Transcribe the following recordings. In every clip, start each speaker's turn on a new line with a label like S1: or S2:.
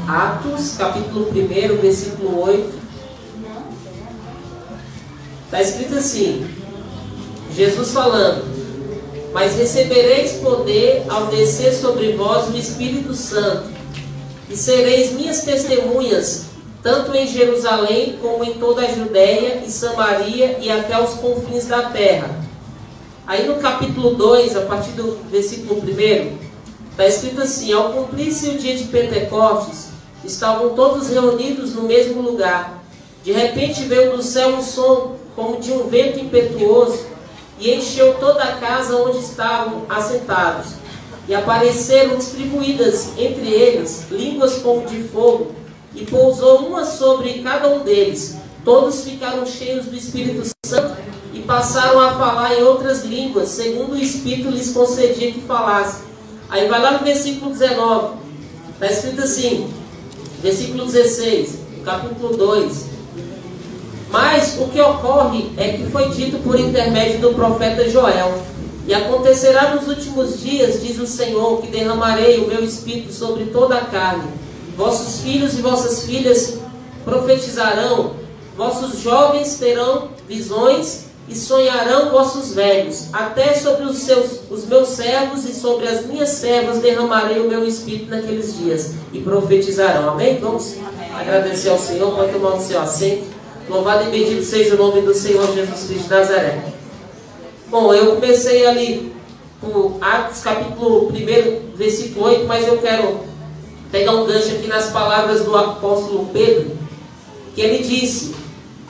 S1: Atos, capítulo 1, versículo 8. Está escrito assim, Jesus falando: mas recebereis poder ao descer sobre vós o Espírito Santo, e sereis minhas testemunhas, tanto em Jerusalém como em toda a Judéia e Samaria e até os confins da terra. Aí no capítulo 2, a partir do versículo 1, está escrito assim: ao cumprir-se o dia de Pentecostes, estavam todos reunidos no mesmo lugar. De repente veio do céu um som como de um vento impetuoso, e encheu toda a casa onde estavam assentados. E apareceram distribuídas entre eles línguas como de fogo, e pousou uma sobre cada um deles. Todos ficaram cheios do Espírito Santo e passaram a falar em outras línguas, segundo o Espírito lhes concedia que falassem. Aí vai lá no versículo 19, está escrito assim, versículo 16, capítulo 2. Mas o que ocorre é que foi dito por intermédio do profeta Joel: e acontecerá nos últimos dias, diz o Senhor, que derramarei o meu Espírito sobre toda a carne. Vossos filhos e vossas filhas profetizarão, vossos jovens terão visões, e sonharão vossos velhos. Até sobre os meus servos e sobre as minhas servas derramarei o meu Espírito naqueles dias, e profetizarão. Amém? Vamos agradecer ao Senhor. Pode tomar o seu assento. Louvado e bendito seja o nome do Senhor Jesus Cristo de Nazaré. Bom, eu comecei ali por Atos capítulo 1, versículo 8, mas eu quero pegar um gancho aqui nas palavras do apóstolo Pedro, que ele disse: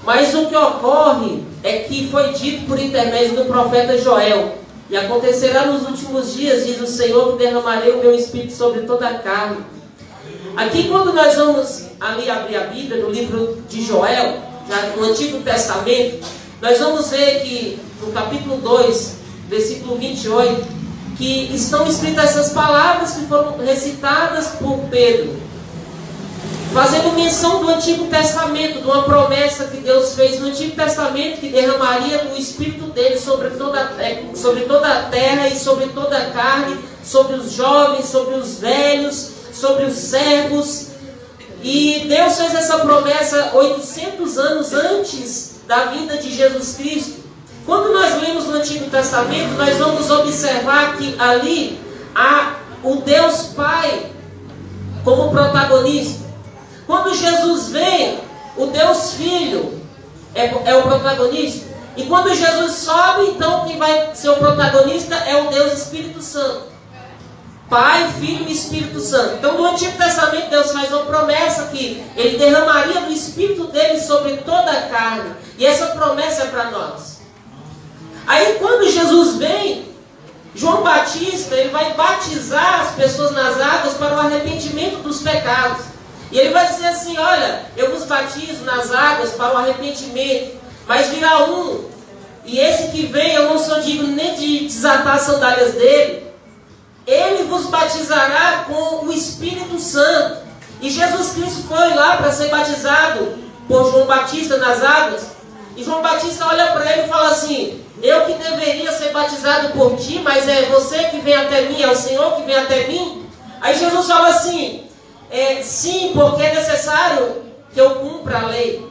S1: mas o que ocorre é que foi dito por intermédio do profeta Joel: e acontecerá nos últimos dias, diz o Senhor, que derramarei o meu Espírito sobre toda a carne. Aqui, quando nós vamos ali abrir a Bíblia, no livro de Joel, já no Antigo Testamento, nós vamos ver que no capítulo 2, versículo 28, que estão escritas essas palavras que foram recitadas por Pedro, fazendo menção do Antigo Testamento, de uma promessa que Deus fez no Antigo Testamento, que derramaria o Espírito dele sobre toda a terra e sobre toda a carne, sobre os jovens, sobre os velhos, sobre os servos. E Deus fez essa promessa 800 anos antes da vinda de Jesus Cristo. Quando nós lemos no Antigo Testamento, nós vamos observar que ali há o Deus Pai como protagonista. Quando Jesus vem, o Deus Filho é o protagonista. E quando Jesus sobe, então quem vai ser o protagonista é o Deus Espírito Santo. Pai, Filho e Espírito Santo. Então no Antigo Testamento Deus faz uma promessa que Ele derramaria do Espírito dele sobre toda a carne. E essa promessa é para nós. Aí quando Jesus vem, João Batista, ele vai batizar as pessoas nas águas para o arrependimento dos pecados. E ele vai dizer assim: olha, eu vos batizo nas águas para o arrependimento, mas virá um, e esse que vem eu não sou digno nem de desatar as sandálias dele. Ele vos batizará com o Espírito Santo. E Jesus Cristo foi lá para ser batizado por João Batista nas águas. E João Batista olha para ele e fala assim: eu que deveria ser batizado por ti, mas é você que vem até mim, é o Senhor que vem até mim. Aí Jesus fala assim: sim, porque é necessário que eu cumpra a lei.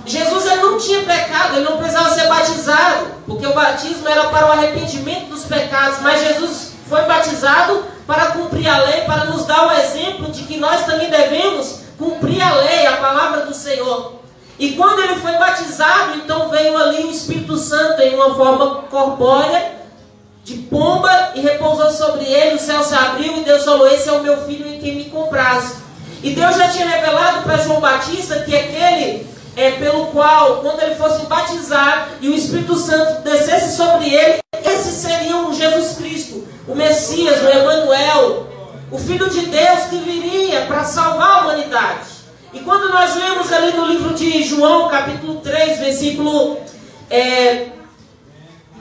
S1: Jesus, ele não tinha pecado, ele não precisava ser batizado, porque o batismo era para o arrependimento dos pecados. Mas Jesus foi batizado para cumprir a lei, para nos dar o exemplo de que nós também devemos cumprir a lei, a palavra do Senhor. E quando ele foi batizado, então veio ali o Espírito Santo em uma forma corpórea, de pomba, e repousou sobre ele. O céu se abriu e Deus falou: esse é o meu filho em quem me comprazo. E Deus já tinha revelado para João Batista que aquele pelo qual, quando ele fosse batizar e o Espírito Santo descesse sobre ele, esse seria o Jesus Cristo, o Messias, o Emanuel, o Filho de Deus que viria para salvar a humanidade. E quando nós lemos ali no livro de João, capítulo 3, versículo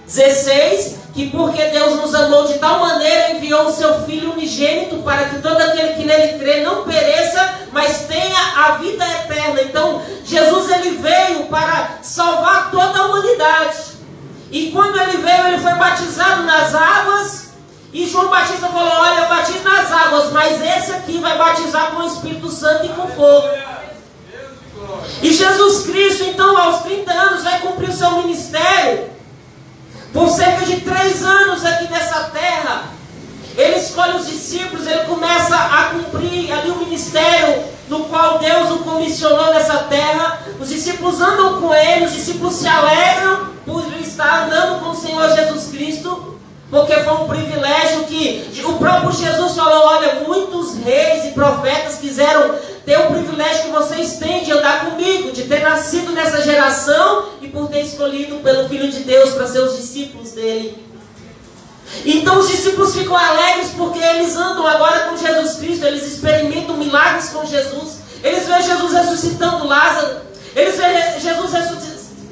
S1: 16, que porque Deus nos amou de tal maneira, enviou o seu Filho unigênito para que todo aquele que nele crê não pereça, mas tenha a vida eterna. Então, Jesus, ele veio para salvar toda a humanidade. E quando ele veio, ele foi batizado nas águas. E João Batista falou: olha, eu batizo nas águas, mas esse aqui vai batizar com o Espírito Espírito Santo e com fogo. E Jesus Cristo, então, aos 30 anos, vai cumprir o seu ministério. Por cerca de 3 anos aqui nessa terra, ele escolhe os discípulos, ele começa a cumprir ali o ministério no qual Deus o comissionou nessa terra. Os discípulos andam com ele, os discípulos se alegram por estar andando com o Senhor Jesus Cristo, porque foi um privilégio que o próprio Jesus falou: olha, muitos reis e profetas quiseram ter o privilégio que vocês têm de andar comigo, de ter nascido nessa geração e por ter escolhido pelo Filho de Deus para ser os discípulos dele. Então os discípulos ficam alegres porque eles andam agora com Jesus Cristo, eles experimentam milagres com Jesus, eles veem Jesus ressuscitando Lázaro, eles veem Jesus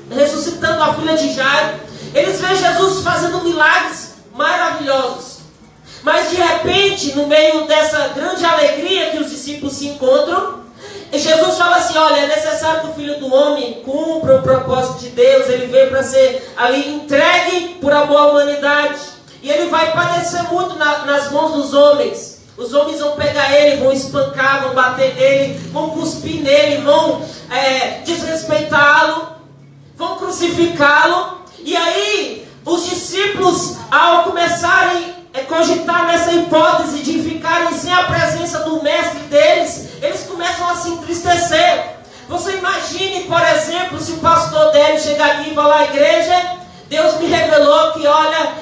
S1: ressuscitando a filha de Jairo, eles veem Jesus fazendo milagres maravilhosos. Mas de repente, no meio dessa grande alegria que os discípulos se encontram, Jesus fala assim: olha, é necessário que o Filho do Homem cumpra o propósito de Deus. Ele veio para ser ali entregue por amor à humanidade, e ele vai padecer muito nas mãos dos homens. Os homens vão pegar ele, vão espancar, vão bater nele, vão cuspir nele, vão desrespeitá-lo, vão crucificá-lo. E aí os discípulos, ao começarem cogitar nessa hipótese de ficarem sem a presença do mestre deles, eles começam a se entristecer. Você imagine, por exemplo, se o pastor dele chegar aqui e falar: igreja, Deus me revelou que, olha,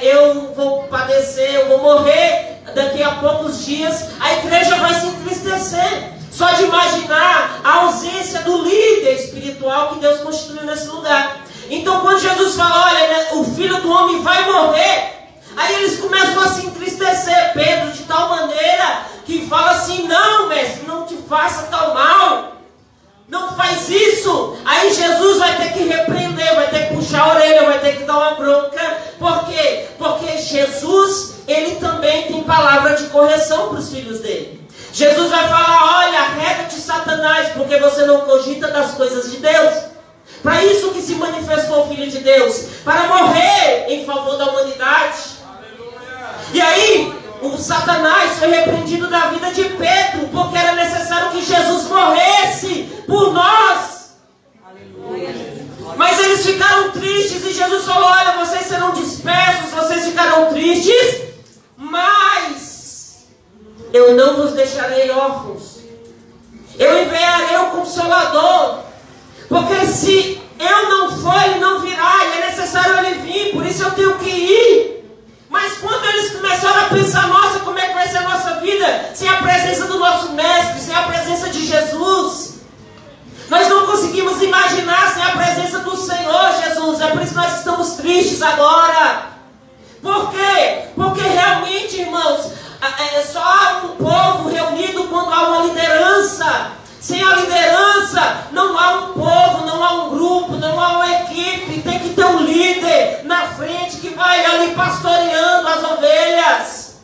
S1: eu vou padecer, eu vou morrer daqui a poucos dias. A igreja vai se entristecer só de imaginar a ausência do líder espiritual que Deus constituiu nesse lugar. Então quando Jesus fala: olha, o Filho do Homem vai morrer, aí eles começam a se entristecer. Pedro, de tal maneira que fala assim: não, mestre, não te faça tal mal, não faz isso. Aí Jesus vai ter que repreender, vai ter que puxar a orelha, vai ter que dar uma bronca. Por quê? Porque Jesus, ele também tem palavra de correção para os filhos dele. Jesus vai falar: olha, arreda-te, Satanás, porque você não cogita das coisas de Deus. Para isso que se manifestou o Filho de Deus, para morrer em favor da humanidade. E aí, o Satanás foi repreendido da vida de Pedro, porque era necessário que Jesus morresse por nós. Aleluia. Mas eles ficaram tristes e Jesus falou: olha, vocês serão dispersos, vocês ficarão tristes, mas eu não vos deixarei órfãos. Eu enviarei o Consolador. Porque se eu não for, ele não virá, e é necessário ele vir, por isso eu tenho que ir. Mas quando eles começaram a pensar: nossa, como é que vai ser a nossa vida sem a presença do nosso mestre, sem a presença de Jesus? Nós não conseguimos imaginar sem a presença do Senhor Jesus. É por isso que nós estamos tristes agora. Por quê? Porque realmente, irmãos, só há um povo reunido quando há uma liderança. Sem a liderança não há um povo, não há um grupo, não há uma equipe. Tem que ter um líder na frente que vai ali pastoreando as ovelhas.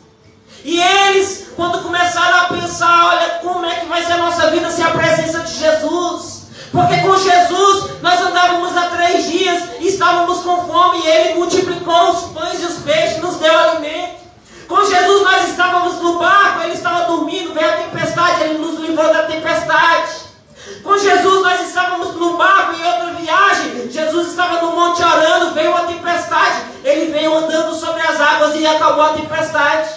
S1: E eles, quando começaram a pensar: olha, como é que vai ser a nossa vida sem a presença de Jesus? Porque com Jesus nós andávamos há 3 dias e estávamos com fome, e ele multiplicou os pães e os peixes, nos deu alimento. Com Jesus nós estávamos no barco, ele estava dormindo, veio a tempestade, ele nos livrou da tempestade. Com Jesus nós estávamos no barco em outra viagem, Jesus estava no monte orando, veio a tempestade, ele veio andando sobre as águas e acabou a tempestade.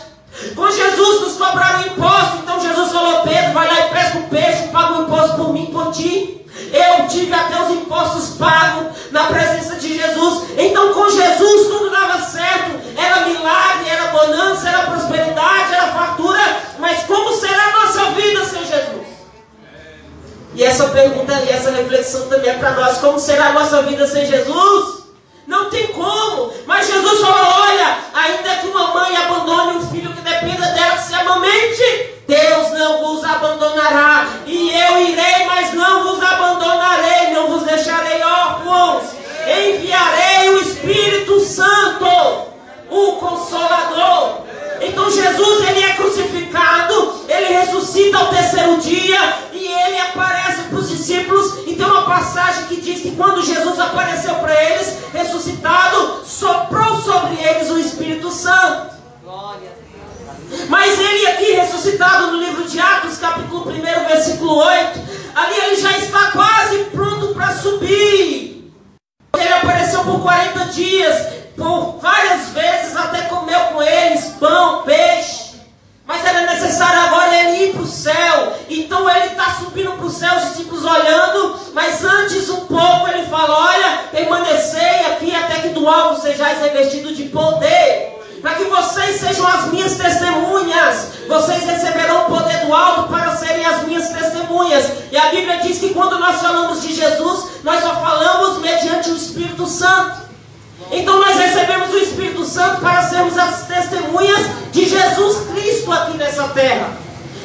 S1: Com Jesus nos cobraram imposto, então Jesus falou: Pedro, vai lá e pesca o peixe, paga o imposto por mim, por ti. Eu tive até os impostos pagos na presença de Jesus. Então com Jesus tudo dava certo, era milagre, era bonança, era prosperidade, era fartura. Mas como será a nossa vida sem Jesus? E essa pergunta e essa reflexão também é para nós: como será a nossa vida sem Jesus? Não tem como. Mas Jesus falou: olha, ainda que uma mãe abandone um filho que dependa dela que se amamente, Deus não vos abandonará. E eu irei, mas não vos abandonarei, não vos deixarei órfãos. Enviarei o Espírito Santo, o Consolador. Então Jesus, ele é crucificado, ele ressuscita ao 3º dia e ele aparece para os discípulos. E tem uma passagem que diz que quando Jesus apareceu para eles, ressuscitado, soprou sobre eles o Espírito Santo. Glória a Deus. Mas ele aqui ressuscitado no livro de Atos, capítulo 1, versículo 8, ali ele já está quase pronto para subir. Ele apareceu por 40 dias, por várias vezes até comeu com eles pão, peixe. Mas era necessário agora ele ir para o céu. Então ele está subindo para o céu, os discípulos olhando. Mas antes um pouco ele fala: olha, permanecei aqui até que do alto sejais revestidos de poder, para que vocês sejam as minhas testemunhas. Vocês receberão o poder do alto para serem as minhas testemunhas. E a Bíblia diz que quando nós falamos de Jesus, nós só falamos mediante o Espírito Santo. Então nós recebemos o Espírito Santo para sermos as testemunhas de Jesus Cristo aqui nessa terra.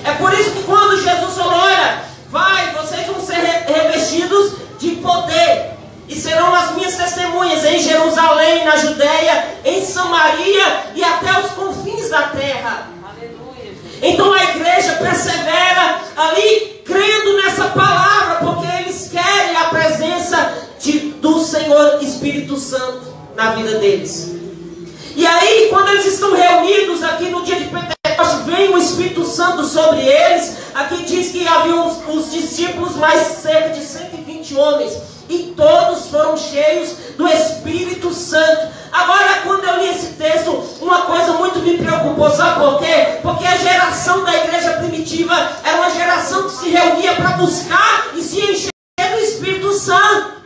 S1: É por isso que quando Jesus falou: olha, vai, vocês vão ser revestidos de poder e serão as minhas testemunhas em Jerusalém, na Judéia, em Samaria e até os confins da terra. Aleluia. Então a igreja persevera ali crendo nessa palavra, porque eles querem a presença do Senhor Espírito Santo na vida deles. E aí, quando eles estão reunidos aqui no dia de Pentecostes, vem o Espírito Santo sobre eles. Aqui diz que havia os discípulos, mais cerca de 120 homens, e todos foram cheios do Espírito Santo. Agora, quando eu li esse texto, uma coisa muito me preocupou, sabe por quê? Porque a geração da igreja primitiva era uma geração que se reunia para buscar e se encher do Espírito Santo.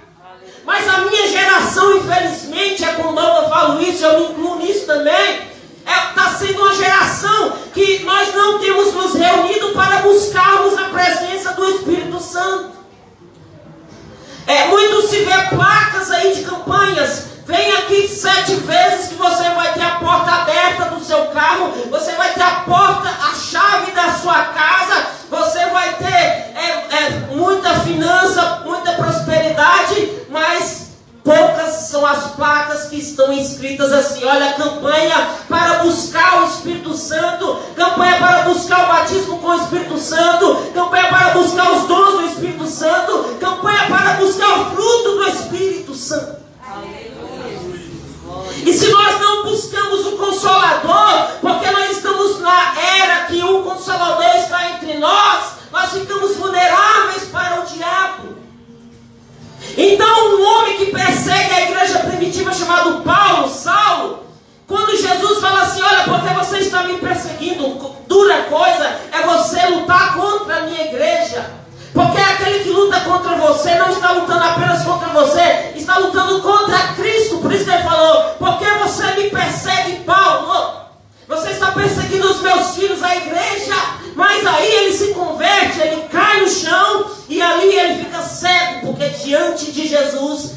S1: Mas a minha geração, infelizmente, é como eu falo isso, eu me incluo nisso também, está sendo uma geração que nós não temos nos reunido para buscarmos a presença do Espírito Santo. Muito se vê placas aí de campanhas: vem aqui 7 vezes que você vai ter a porta aberta do seu carro, você vai ter a chave da sua casa, você vai ter muita finança, muita prosperidade, mas poucas são as placas que estão escritas assim: olha, campanha para buscar o Espírito Santo, campanha para buscar o batismo com o Espírito Santo, campanha para buscar os dons do Espírito Santo, campanha para buscar o fruto do Espírito Santo. E se nós não buscamos o Consolador, porque nós estamos na era que o Consolador está entre nós ficamos vulneráveis para o diabo. Então, um homem que persegue a igreja primitiva, chamado Paulo, Saulo, quando Jesus fala assim: olha, porque você está me perseguindo, dura coisa é você lutar contra a minha igreja. Porque aquele que luta contra você não está lutando apenas contra você, está lutando contra Cristo. Por isso que ele falou: porque você me persegue, Paulo? Você está perseguindo os meus filhos, a igreja. Mas aí ele se converte, ele cai no chão e ali ele fica cego, porque diante de Jesus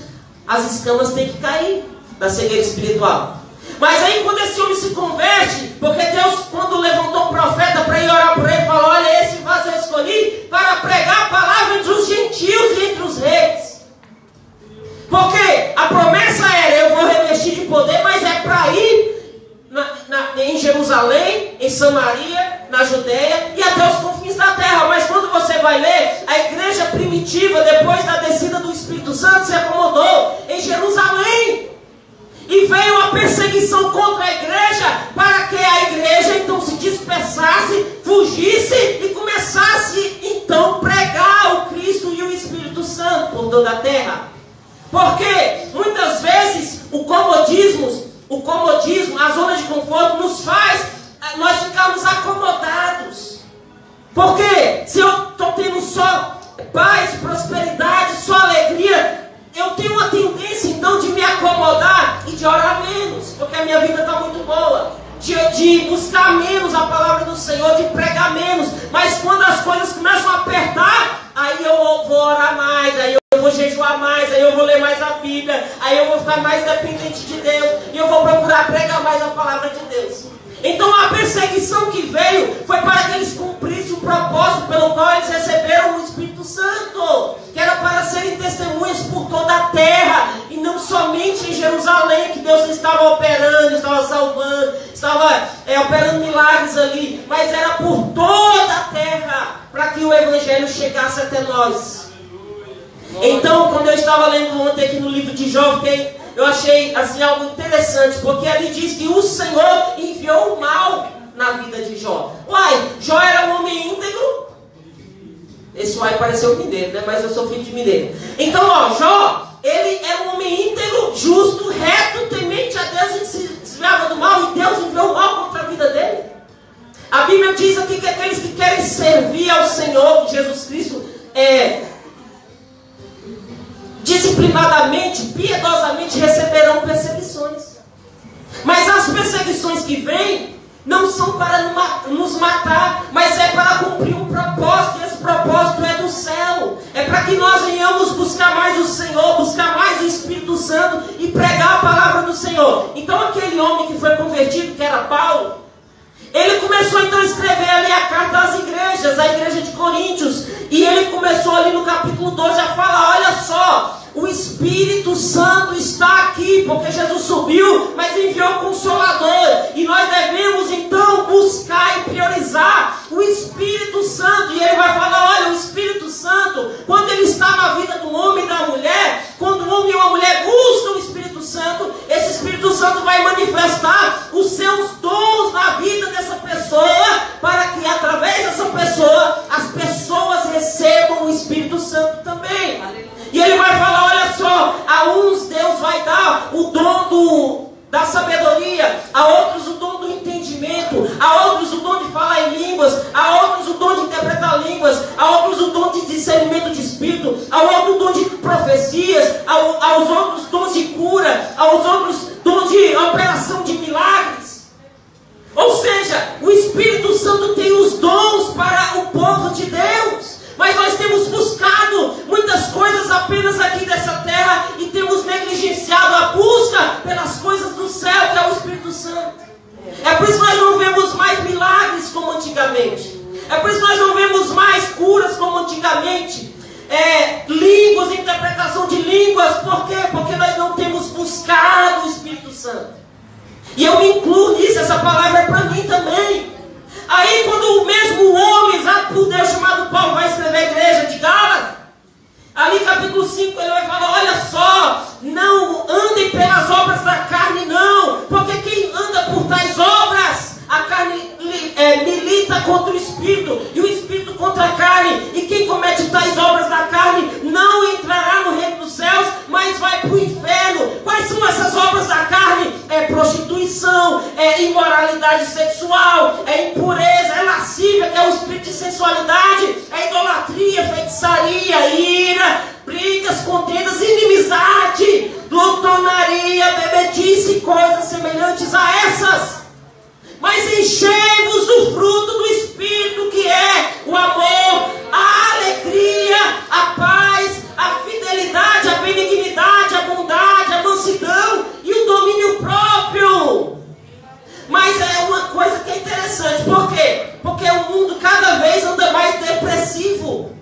S1: as escamas têm que cair da cegueira espiritual. Mas aí quando esse homem se converte, porque Deus, quando levantou um profeta para ir orar por ele, falou: olha, esse vaso eu escolhi para pregar a palavra entre os gentios e entre os reis. Porque a promessa era: eu vou revestir de poder, mas é para ir em Jerusalém, em Samaria, na Judéia e até os confins da terra. Mas quando você vai ler, a igreja primitiva, depois da descida do Espírito Santo, se acomodou em Jerusalém. E veio a perseguição contra a igreja, para que a igreja então se dispersasse, fugisse e começasse então pregar o Cristo e o Espírito Santo por toda a terra. Porque muitas vezes o comodismo, a zona de conforto nos faz nós ficarmos acomodados. Porque se eu estou tendo só paz, prosperidade, só alegria, eu tenho uma tendência então de me acomodar e de orar menos, porque a minha vida está muito boa, de buscar menos a palavra do Senhor, de pregar menos. Mas quando as coisas começam a apertar, aí eu vou orar mais, aí eu vou jejuar mais, aí eu vou ler mais a Bíblia, aí eu vou ficar mais dependente de Deus, e eu vou procurar pregar mais a palavra de Deus. Então a perseguição que veio foi para que eles cumprissem o propósito pelo qual eles receberam o Espírito Santo, que era para serem testemunhas por toda a terra, e não somente em Jerusalém, que Deus estava operando, estava salvando, estava operando milagres ali, mas era por toda a terra, para que o Evangelho chegasse até nós. Então, quando eu estava lendo ontem aqui no livro de Jó, eu achei assim algo interessante, porque ali diz que o Senhor enviou o mal na vida de Jó? Uai, Jó era um homem íntegro. Esse uai pareceu mineiro, né? Mas eu sou filho de mineiro. Então, ó, Jó, ele era um homem íntegro, justo, reto, temente a Deus, ele se desviava do mal e Deus enviou o mal contra a vida dele. A Bíblia diz aqui que aqueles que querem servir ao Senhor Jesus Cristo disciplinadamente, piedosamente receberão perseguições. Mas as perseguições que vêm não são para nos matar, mas é para cumprir um propósito, e esse propósito é do céu. É para que nós venhamos buscar mais o Senhor, buscar mais o Espírito Santo e pregar a palavra do Senhor. Então aquele homem que foi convertido, que era Paulo, ele começou então a escrever ali a carta às igrejas, a igreja de Coríntios, e ele começou ali no capítulo 12 a falar, olha só, o Espírito Santo está aqui, porque Jesus subiu, mas enviou o Consolador, e nós devemos então buscar e priorizar o Espírito Santo, e ele vai falar, olha, o Espírito Santo, quando ele está na vida do homem e da mulher, quando um homem e uma mulher buscam o Espírito Santo, esse Espírito Santo vai manifestar os seus dons na vida dessa pessoa, para que através dessa pessoa, as pessoas recebam o Espírito Santo também. E ele vai falar, olha só, a uns Deus vai dar o dom da sabedoria, a outros o dom do entendimento, a outros o dom de falar em línguas, a outros o dom de interpretar línguas, a outros o dom de discernimento de espírito, a outros o dom de profecias, aos outros dons de cura, aos outros dons de operação de milagres. Ou seja, o Espírito Santo tem os dons para o povo de Deus. Mas nós temos buscado muitas coisas apenas aqui dessa terra e temos negligenciado a busca pelas coisas do céu, que é o Espírito Santo. É por isso que nós não vemos mais milagres como antigamente. É por isso que nós não vemos mais curas como antigamente. Línguas, interpretação de línguas. Por quê? Porque nós não temos buscado o Espírito Santo. E eu me incluo nisso, essa palavra é para mim também. Aí quando o mesmo homem, exato por Deus, chamado Paulo, vai escrever a igreja de Gálatas, ali capítulo 5, ele vai falar, olha só, não andem pelas obras da carne não, porque quem anda por tais obras, a carne milita contra o Espírito, e o Espírito contra a carne, e quem comete tais obras da carne, não entrará no reino dos céus, mas vai para o inferno. Quais são essas obras da carne? É prostituição, é imoralidade sexual, é impureza, é lascívia, que é o espírito de sensualidade, é idolatria, feitiçaria, ira, brigas, contendas, inimizade, glutonaria, bebedice e coisas semelhantes a essas. Mas enchei-vos do fruto do Espírito, que é o amor, a alegria, a paz, a fidelidade, a benignidade, a bondade, a mansidão e o domínio próprio. Mas é uma coisa que é interessante. Por quê? Porque o mundo cada vez anda mais depressivo.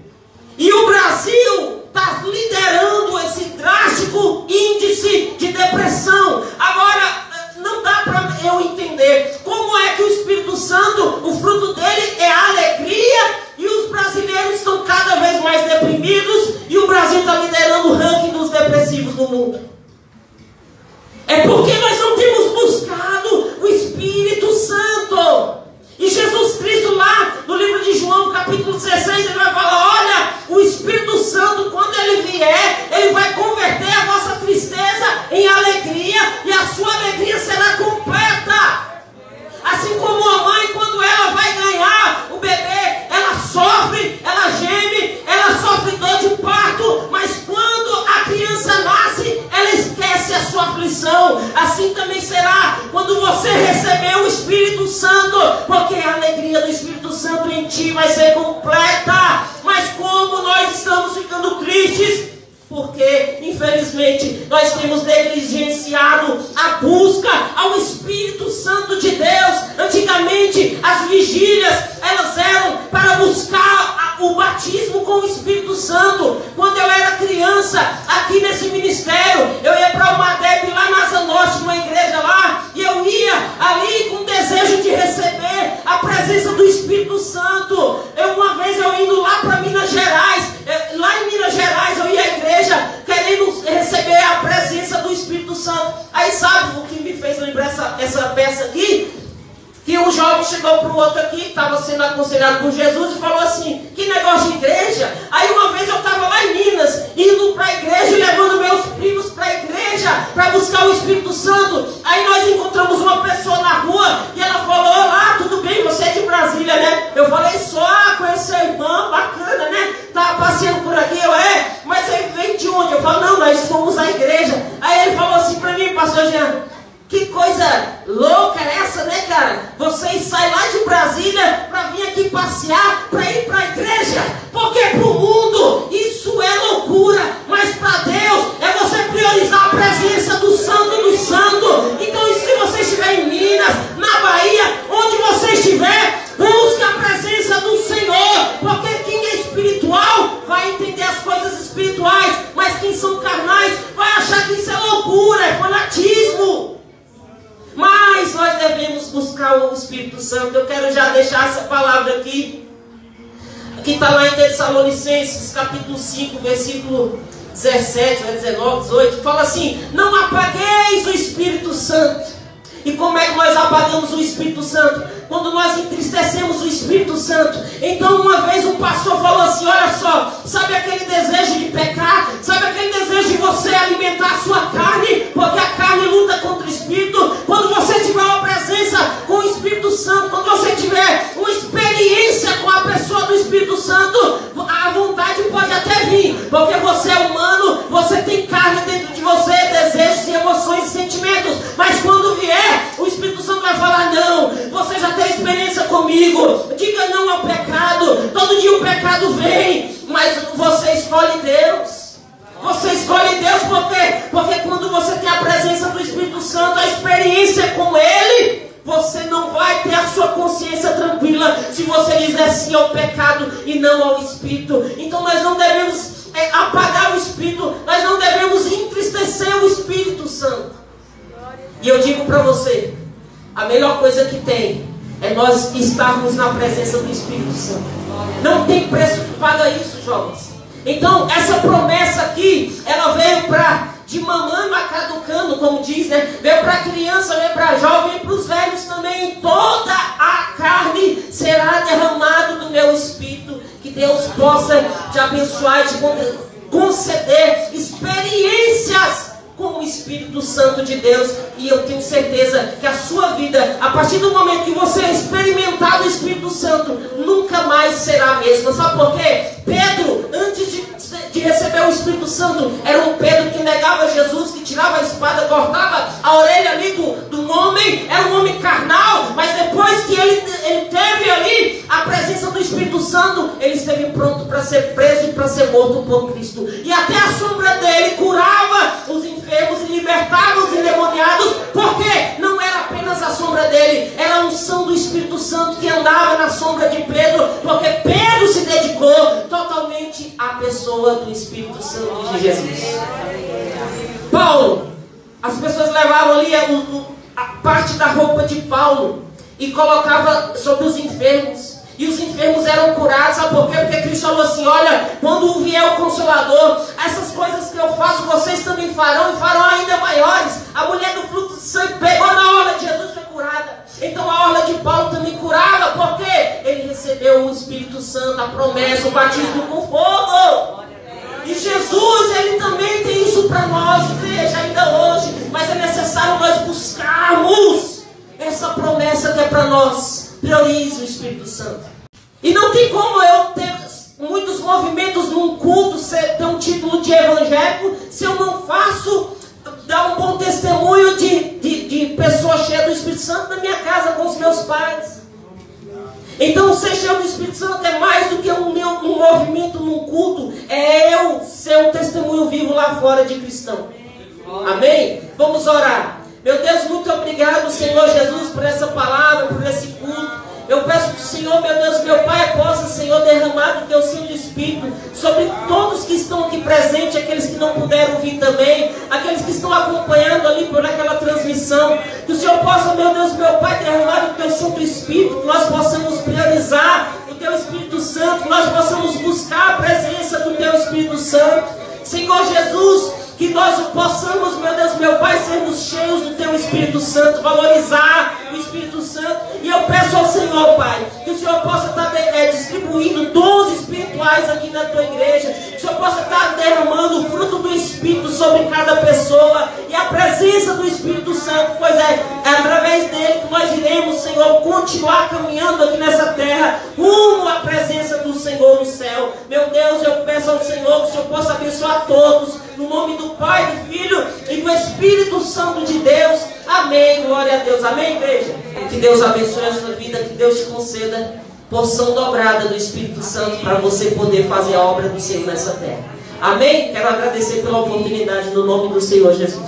S1: E o Brasil está liderando esse drástico índice de depressão. Agora, não dá para eu entender como é que o Espírito Santo, o fruto dele é a alegria, e os brasileiros estão cada vez mais deprimidos, e o Brasil está liderando o ranking dos depressivos no mundo. É porque nós não temos buscado o Espírito Santo. E Jesus Cristo lá no livro de João, capítulo 16, ele vai falar, olha, o Espírito Santo, quando ele vier, ele vai converter a vossa tristeza em alegria, e a sua alegria será completa. Assim como a mãe, quando ela vai ganhar o bebê, ela sofre, ela geme, ela sofre dor de parto, mas quando a criança nasce, ela esquece a sua aflição. Assim também será quando você receber o Espírito Santo, porque a alegria do Espírito Santo em ti vai ser completa. Mas como nós estamos ficando tristes, porque infelizmente nós temos negligenciado a busca ao Espírito Santo de Deus. Antigamente as vigílias, elas eram para buscar o batismo com o Espírito Santo. Quando eu era criança, aqui nesse ministério, eu ia para uma DEP lá na Asa Norte, uma igreja lá, e eu ia ali com desejo de receber a presença do Espírito Santo. Uma vez eu indo lá para Minas Gerais, lá em Minas Gerais eu ia à igreja querendo receber a presença do Espírito Santo. Aí sabe o que me fez lembrar essa peça aqui? Que um jovem chegou encontrado com Jesus e falou assim: que negócio de igreja? Aí uma vez eu estava lá em Minas, indo para a igreja e levando meus primos para a igreja, para buscar o Espírito Santo. Aí nós encontramos uma pessoa na rua e ela falou: olá, tudo bem? Você é de Brasília, né? Eu falei: só, conheci a irmã, bacana, né? Tá passeando por aqui, mas aí vem de onde? Eu falo: não, nós fomos à igreja. Aí ele falou assim para mim: pastor Jean, que coisa louca é essa, né, cara? Vocês saem lá de Brasília para vir aqui passear, para ir para a igreja. Porque para o mundo isso é loucura, mas para Deus é você priorizar a presença do Santo do Santo. Então, e se você estiver em Minas, na Bahia, onde você estiver, busque a presença do Senhor. Porque quem é espiritual vai entender as coisas espirituais, mas quem são carnais vai achar que isso é loucura, é fanatismo. Mas nós devemos buscar o Espírito Santo. Eu quero já deixar essa palavra aqui, que está lá em Tessalonicenses, capítulo 5, versículo 17, 19, 18, fala assim: não apagueis o Espírito Santo. E como é que nós apagamos o Espírito Santo? Quando nós entristecemos o Espírito Santo. Então uma vez um pastor falou assim: olha só, sabe aquele desejo de pecar? Sabe aquele desejo de você alimentar a sua carne? Porque a carne luta contra o Espírito. Quando você tiver uma presença com o Espírito Santo, quando você tiver uma experiência com a pessoa do Espírito Santo, a vontade pode até vir, porque você é humano, você tem carne dentro de você, desejos e emoções e sentimentos. Mas quando vier, o Espírito Santo vai falar: não, você já tem experiência comigo, diga não ao pecado. Todo dia o pecado vem, mas você escolhe Deus. Você escolhe Deus porque quando você tem a presença do Espírito Santo, a experiência com Ele, você não vai ter a sua consciência tranquila se você dizer sim ao pecado e não ao Espírito. Então nós não devemos apagar o Espírito, nós não devemos entristecer o Espírito Santo. E eu digo para você, a melhor coisa que tem é nós estarmos na presença do Espírito Santo. Não tem preço que paga isso, jovens. Então essa promessa aqui, ela veio de mamando a caducando, como diz, né? Veio para a criança, veio para a jovem, veio para os velhos também. Toda a carne será derramada do meu Espírito. Que Deus possa te abençoar e te conceder experiências com o Espírito Santo de Deus. E eu tenho certeza que a sua vida, a partir do momento que você experimentar o Espírito Santo, nunca mais será a mesma. Sabe por quê? Pedro, antes de receber o Espírito Santo, era um Pedro que negava Jesus, que tirava a espada, cortava a orelha ali do homem, era um homem carnal. Mas depois que ele teve ali a presença do Espírito Santo, ele esteve pronto para ser preso e para ser morto por Cristo. E até a sombra dele curava os enfermos e libertava os endemoniados, porque não era apenas a sombra dele, era a unção do Espírito Santo que andava na sombra de Pedro, porque Pedro se dedicou totalmente à pessoa do Espírito Santo de Jesus. Paulo, as pessoas levavam ali a parte da roupa de Paulo e colocavam sobre os enfermos. E os enfermos eram curados. Sabe por quê? Porque Cristo falou assim: olha, quando vier o Consolador, essas coisas que eu faço, vocês também farão, e farão ainda maiores. A mulher do fluxo de sangue pegou na orla de Jesus, foi curada. Então a orla de Paulo também curava, porque ele recebeu o Espírito Santo, a promessa, o batismo com fogo. E Jesus, ele também tem isso para nós, igreja, ainda hoje. Mas é necessário nós buscarmos essa promessa que é para nós. Priorize o Espírito Santo. E não tem como eu ter muitos movimentos num culto, ter um título de evangélico, se eu não faço, dar um bom testemunho de pessoa cheia do Espírito Santo na minha casa com os meus pais. Então ser cheio do Espírito Santo é mais do que um movimento num culto, é eu ser um testemunho vivo lá fora de cristão. Amém? Vamos orar. Meu Deus, muito obrigado, Senhor Jesus, por essa palavra, por esse culto. Eu peço que o Senhor, meu Deus, meu Pai, possa, Senhor, derramar o Teu Santo Espírito sobre todos que estão aqui presentes, aqueles que não puderam vir também, aqueles que estão acompanhando ali por aquela transmissão. Que o Senhor possa, meu Deus, meu Pai, derramar o Teu Santo Espírito, que nós possamos priorizar o Teu Espírito Santo, que nós possamos buscar a presença do Teu Espírito Santo. Senhor Jesus, Que nós possamos, meu Deus, meu Pai, sermos cheios do Teu Espírito Santo, valorizar o Espírito Santo. E eu peço ao Senhor, Pai, que o Senhor possa estar distribuindo dons espirituais aqui na Tua igreja. Que o Senhor possa estar derramando o fruto do Espírito sobre cada pessoa. E a presença do Espírito Santo, pois é através dele que nós iremos, Senhor, continuar caminhando aqui nessa terra, rumo à presença do Senhor no céu. Meu Deus, eu peço ao Senhor que o Senhor possa abençoar todos, no nome do Pai, do Filho e do Espírito Santo de Deus. Amém, glória a Deus. Amém, igreja? Que Deus abençoe a sua vida, que Deus te conceda porção dobrada do Espírito Santo para você poder fazer a obra do Senhor nessa terra. Amém? Quero agradecer pela oportunidade no nome do Senhor Jesus.